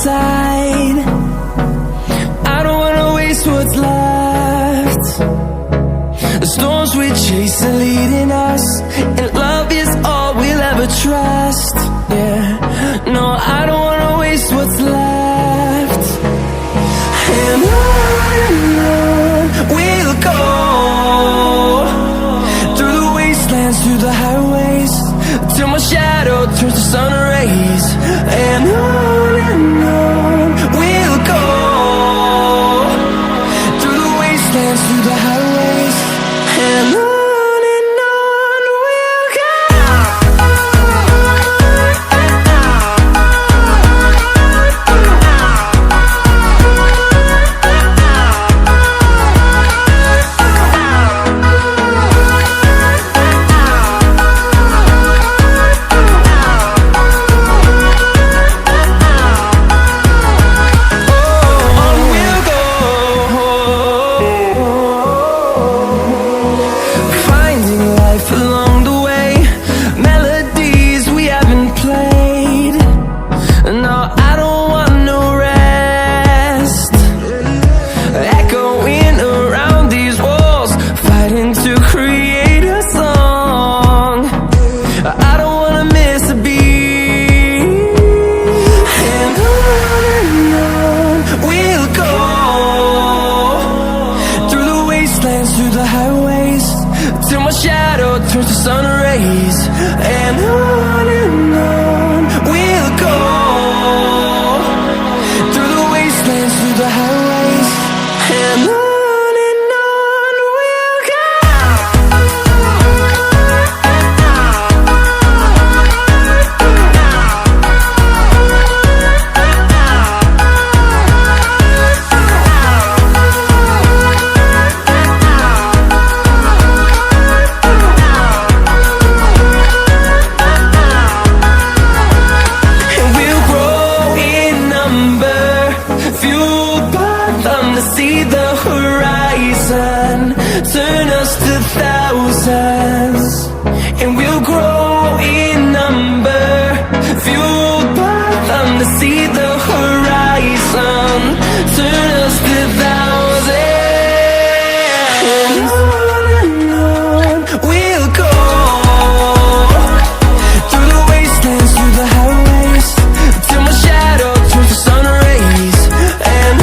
side. I don't wanna waste what's left. The storms we chase are leading us, and love is all we'll ever trust. Yeah, no, I don't wanna waste what's left. And on we'll go, through the wastelands, through the highways, till my shadow turns to sun rays. And on we'll go, through the wastelands, through the highways, and on we'll go. Through the highways, till my shadow turns to sun rays. And on we'll go, through the wastelands, through the highways, and on we'll go. See the horizon turn us to thousands, and we'll grow in number, fueled by them. To see the horizon turn us to thousands, and on we'll go, through the wastelands, through the highways, till my shadow turns to sun rays. And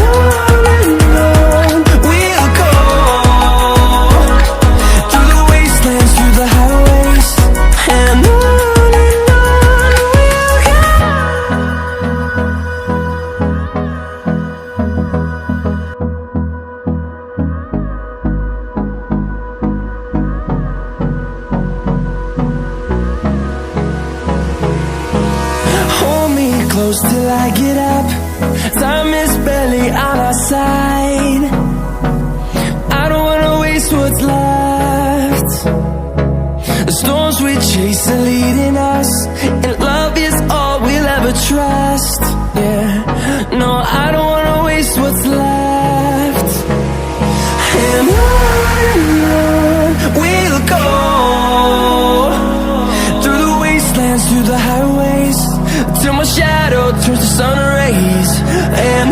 close till I get up, time is barely on our side. I don't wanna waste what's left. The storms we chase are leading us, and love is all we'll ever trust. Yeah, no, I don't wanna waste what's left. And on we'll go, through the wastelands, through the highways, till my shadow turns to sun rays. And